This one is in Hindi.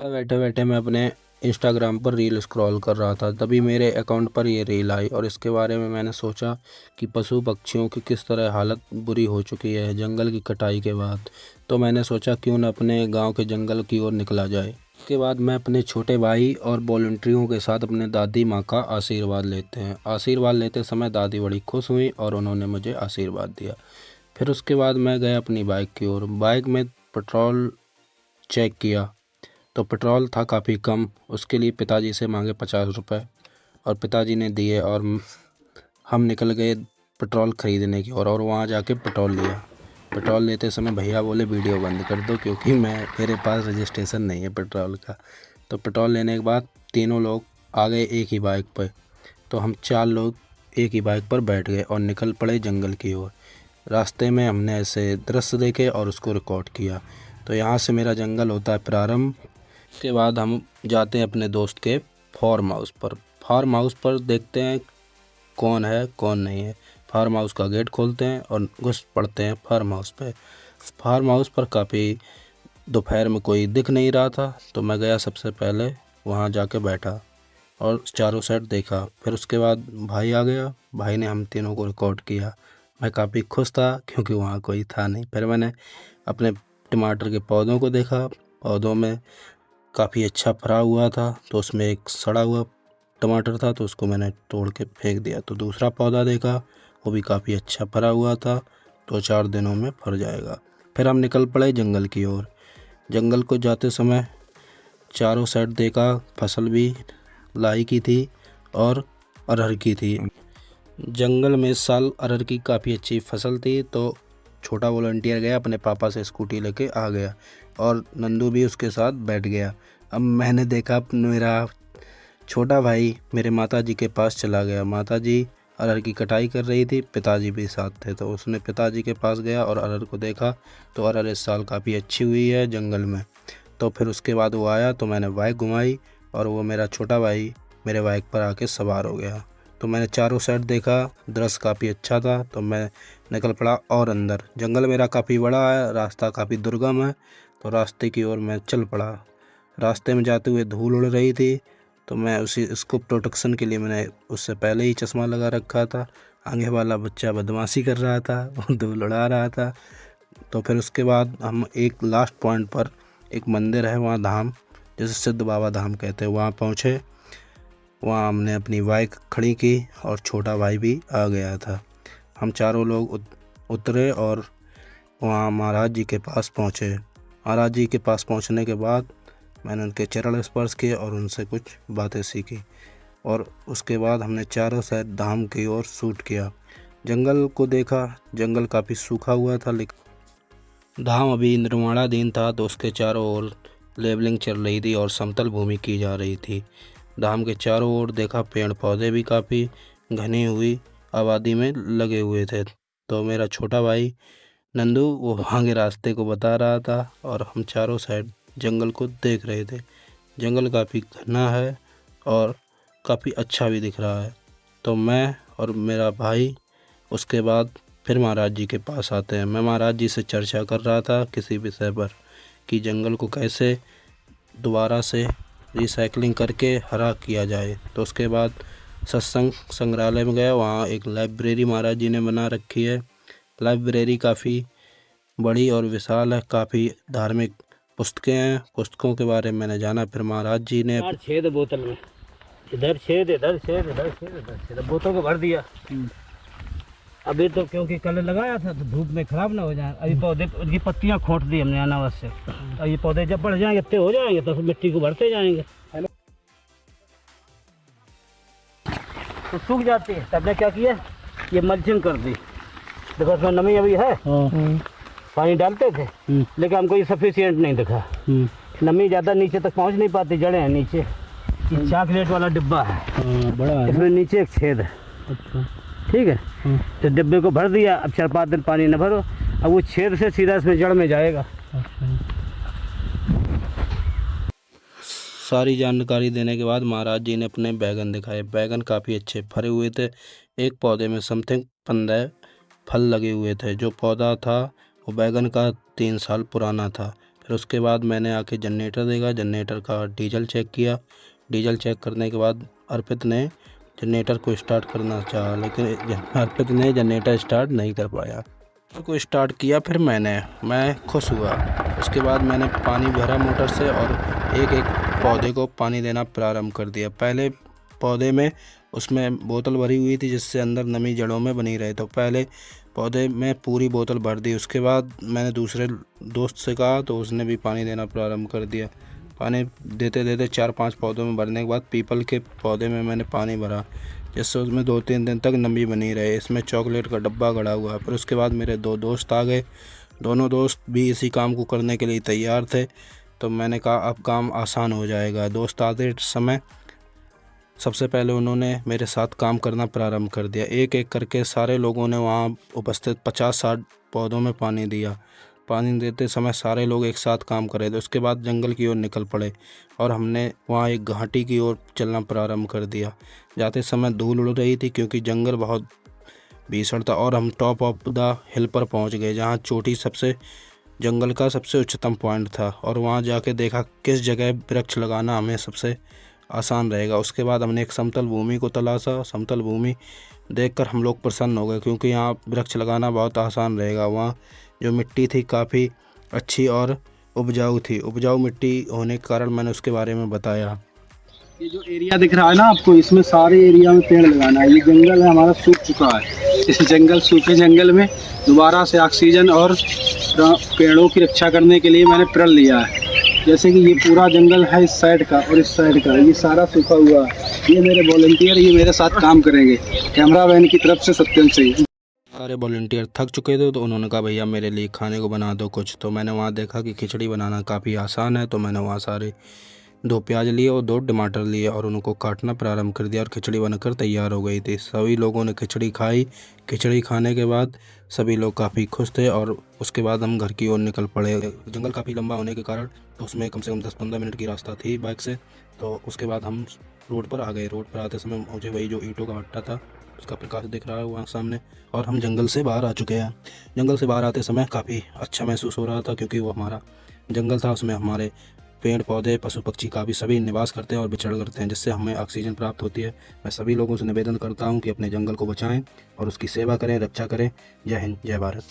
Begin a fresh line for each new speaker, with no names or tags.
बैठे बैठे मैं अपने इंस्टाग्राम पर रील स्क्रॉल कर रहा था, तभी मेरे अकाउंट पर ये रील आई और इसके बारे में मैंने सोचा कि पशु पक्षियों की किस तरह हालत बुरी हो चुकी है जंगल की कटाई के बाद। तो मैंने सोचा क्यों न अपने गांव के जंगल की ओर निकला जाए। इसके बाद मैं अपने छोटे भाई और वॉलंटियरों के साथ अपने दादी माँ का आशीर्वाद लेते हैं। आशीर्वाद लेते समय दादी बड़ी खुश हुई और उन्होंने मुझे आशीर्वाद दिया। फिर उसके बाद मैं गया अपनी बाइक की ओर। बाइक में पेट्रोल चेक किया तो पेट्रोल था काफ़ी कम। उसके लिए पिताजी से मांगे 50 रुपये और पिताजी ने दिए और हम निकल गए पेट्रोल ख़रीदने की और वहाँ जाके पेट्रोल लिया। पेट्रोल लेते समय भैया बोले वीडियो बंद कर दो, क्योंकि मेरे पास रजिस्ट्रेशन नहीं है पेट्रोल का। तो पेट्रोल लेने के बाद तीनों लोग आ गए एक ही बाइक पर। तो हम 4 लोग एक ही बाइक पर बैठ गए और निकल पड़े जंगल की ओर। रास्ते में हमने ऐसे दृश्य देखे और उसको रिकॉर्ड किया। तो यहाँ से मेरा जंगल होता है प्रारंभ। के बाद हम जाते हैं अपने दोस्त के फार्म हाउस पर। फार्म हाउस पर देखते हैं कौन है कौन नहीं है। फार्म हाउस का गेट खोलते हैं और घुस पड़ते हैं फार्म हाउस पे। फार्म हाउस पर काफ़ी दोपहर में कोई दिख नहीं रहा था, तो मैं गया सबसे पहले वहाँ जाके बैठा और चारों साइड देखा। फिर उसके बाद भाई आ गया, भाई ने हम तीनों को रिकॉर्ड किया। मैं काफ़ी खुश था क्योंकि वहाँ कोई था नहीं। फिर मैंने अपने टमाटर के पौधों को देखा। पौधों में काफ़ी अच्छा फरा हुआ था, तो उसमें एक सड़ा हुआ टमाटर था, तो उसको मैंने तोड़ के फेंक दिया। तो दूसरा पौधा देखा, वो भी काफ़ी अच्छा फरा हुआ था, तो 4 दिनों में फर जाएगा। फिर हम निकल पड़े जंगल की ओर। जंगल को जाते समय चारों साइड देखा, फसल भी लाई की थी और अरहर की थी। जंगल में इस साल अरहर की काफ़ी अच्छी फसल थी, तो छोटा वॉलंटियर गया अपने पापा से स्कूटी लेके आ गया और नंदू भी उसके साथ बैठ गया। अब मैंने देखा मेरा छोटा भाई मेरे माताजी के पास चला गया। माताजी अरहर की कटाई कर रही थी, पिताजी भी साथ थे, तो उसने पिताजी के पास गया और अरहर को देखा। तो अरहर इस साल काफ़ी अच्छी हुई है जंगल में। तो फिर उसके बाद वो आया तो मैंने बाइक घुमाई और वो मेरा छोटा भाई मेरे बाइक पर आके सवार हो गया। तो मैंने चारों साइड देखा, दृश्य काफ़ी अच्छा था, तो मैं निकल पड़ा और अंदर। जंगल मेरा काफ़ी बड़ा है, रास्ता काफ़ी दुर्गम है, तो रास्ते की ओर मैं चल पड़ा। रास्ते में जाते हुए धूल उड़ रही थी, तो मैं इसको प्रोटेक्शन के लिए मैंने उससे पहले ही चश्मा लगा रखा था। आगे वाला बच्चा बदमाशी कर रहा था, वो धूल उड़ा रहा था। तो फिर उसके बाद हम एक लास्ट पॉइंट पर, एक मंदिर है वहाँ धाम, जिसे सिद्ध बाबा धाम कहते हैं, वहाँ पहुँचे। वहाँ हमने अपनी बाइक खड़ी की और छोटा भाई भी आ गया था। हम चारों लोग उतरे और वहाँ महाराज जी के पास पहुँचे। महाराज जी के पास पहुँचने के बाद मैंने उनके चरण स्पर्श किए और उनसे कुछ बातें सीखी और उसके बाद हमने चारों साइड धाम की ओर शूट किया। जंगल को देखा, जंगल काफ़ी सूखा हुआ था, लेकिन धाम अभी निर्माणाधीन था, तो उसके चारों ओर लेवलिंग चल रही थी और समतल भूमि की जा रही थी। धाम के चारों ओर देखा, पेड़ पौधे भी काफ़ी घनी हुई आबादी में लगे हुए थे। तो मेरा छोटा भाई नंदू वो आगे रास्ते को बता रहा था और हम चारों साइड जंगल को देख रहे थे। जंगल काफ़ी घना है और काफ़ी अच्छा भी दिख रहा है। तो मैं और मेरा भाई उसके बाद फिर महाराज जी के पास आते हैं। मैं महाराज जी से चर्चा कर रहा था किसी विषय पर कि जंगल को कैसे दोबारा से रिसाइकलिंग करके हरा किया जाए। तो उसके बाद सत्संग संग्रहालय में गया, वहाँ एक लाइब्रेरी महाराज जी ने बना रखी है। लाइब्रेरी काफ़ी बड़ी और विशाल है, काफ़ी धार्मिक पुस्तकें हैं। पुस्तकों के बारे में मैंने जाना। फिर महाराज जी ने
4 छेद बोतल में, इधर छेद, इधर छेद, इधर छेद, इधर छेद, बोतल को भर दिया। अभी तो क्योंकि कल लगाया था तो धूप में खराब ना हो जाए। अभी पौधे की पत्तियां खोट दी हमने अनावश्यक से। और ये पौधे जब बढ़ जाएंगे इतने हो जाएंगे तो फिर मिट्टी को भरते जाएंगे, तो सूख जाती है। तब ने क्या किया, ये मल्चिंग कर दी। देखो इसमें नमी अभी है, पानी डालते थे लेकिन हमको ये सफिशिएंट नहीं दिखा। नमी ज़्यादा नीचे तक पहुंच नहीं पाती, जड़ें हैं नीचे। ये चॉकलेट वाला डिब्बा है, बड़ा है, इसमें नीचे एक छेद है। अच्छा, ठीक है। तो डिब्बे को भर दिया। अब 4-5 दिन पानी न भरो, अब वो छेद से सीधा इसमें जड़ में जाएगा।
सारी जानकारी देने के बाद महाराज जी ने अपने बैगन दिखाए। बैगन काफ़ी अच्छे फरे हुए थे। एक पौधे में समथिंग 15 फल लगे हुए थे। जो पौधा था वो बैगन का 3 साल पुराना था। फिर उसके बाद मैंने आके जनरेटर देखा, जनरेटर का डीजल चेक किया। डीजल चेक करने के बाद अर्पित ने जनरेटर को स्टार्ट करना चाहा, लेकिन अर्पित ने जनरेटर स्टार्ट नहीं कर पाया। को स्टार्ट किया फिर मैं खुश हुआ। उसके बाद मैंने पानी भरा मोटर से और एक एक पौधे को पानी देना प्रारंभ कर दिया। पहले पौधे में उसमें बोतल भरी हुई थी जिससे अंदर नमी जड़ों में बनी रहे, तो पहले पौधे में पूरी बोतल भर दी। उसके बाद मैंने दूसरे दोस्त से कहा तो उसने भी पानी देना प्रारंभ कर दिया। पानी देते देते 4-5 पौधों में भरने के बाद पीपल के पौधे में मैंने पानी भरा, जिससे उसमें 2-3 दिन तक नमी बनी रहे। इसमें चॉकलेट का डब्बा गड़ा हुआ है। फिर उसके बाद मेरे 2 दोस्त आ गए। दोनों दोस्त भी इसी काम को करने के लिए तैयार थे, तो मैंने कहा अब काम आसान हो जाएगा। दोस्त आते समय सबसे पहले उन्होंने मेरे साथ काम करना प्रारंभ कर दिया। एक एक करके सारे लोगों ने वहाँ उपस्थित 50-60 पौधों में पानी दिया। पानी देते समय सारे लोग एक साथ काम कर रहे थे। उसके बाद जंगल की ओर निकल पड़े और हमने वहाँ एक घाटी की ओर चलना प्रारंभ कर दिया। जाते समय धूल उड़ रही थी क्योंकि जंगल बहुत भीषण था और हम टॉप ऑफ द हिल पर पहुँच गए, जहाँ चोटी सबसे जंगल का सबसे उच्चतम पॉइंट था। और वहाँ जाके देखा किस जगह वृक्ष लगाना हमें सबसे आसान रहेगा। उसके बाद हमने एक समतल भूमि को तलाशा। समतल भूमि देखकर हम लोग प्रसन्न हो गए क्योंकि यहाँ वृक्ष लगाना बहुत आसान रहेगा। वहाँ जो मिट्टी थी काफ़ी अच्छी और उपजाऊ थी। उपजाऊ मिट्टी होने के कारण मैंने उसके बारे में बताया।
ये जो एरिया दिख रहा है ना आपको, इसमें सारे एरिया में पेड़ लगाना है। ये जंगल है हमारा सूख चुका है। इस सूखे जंगल में दोबारा से ऑक्सीजन और पेड़ों की रक्षा करने के लिए मैंने प्रण लिया है। जैसे कि ये पूरा जंगल है इस साइड का और इस साइड का, ये सारा सूखा हुआ है। ये मेरे वॉलंटियर ये मेरे साथ काम करेंगे। कैमरा मैन की तरफ से सत्यम से।
सारे वॉलंटियर थक चुके थे तो उन्होंने कहा भैया मेरे लिए खाने को बना दो कुछ। तो मैंने वहाँ देखा कि खिचड़ी बनाना काफ़ी आसान है, तो मैंने वहाँ सारे 2 प्याज लिए और 2 टमाटर लिए और उनको काटना प्रारंभ कर दिया और खिचड़ी बनकर तैयार हो गई थी। सभी लोगों ने खिचड़ी खाई। खिचड़ी खाने के बाद सभी लोग काफ़ी खुश थे और उसके बाद हम घर की ओर निकल पड़े। जंगल काफ़ी लंबा होने के कारण तो उसमें कम से कम 10-15 मिनट की रास्ता थी बाइक से। तो उसके बाद हम रोड पर आ गए। रोड पर आते समय मुझे वही जो ईंटों का भट्टा था उसका प्रकाश दिख रहा है वहाँ सामने, और हम जंगल से बाहर आ चुके हैं। जंगल से बाहर आते समय काफ़ी अच्छा महसूस हो रहा था क्योंकि वो हमारा जंगल था, उसमें हमारे पेड़ पौधे पशु पक्षी का भी सभी निवास करते हैं और विचरण करते हैं, जिससे हमें ऑक्सीजन प्राप्त होती है। मैं सभी लोगों से निवेदन करता हूं कि अपने जंगल को बचाएं और उसकी सेवा करें, रक्षा करें। जय हिंद, जय भारत।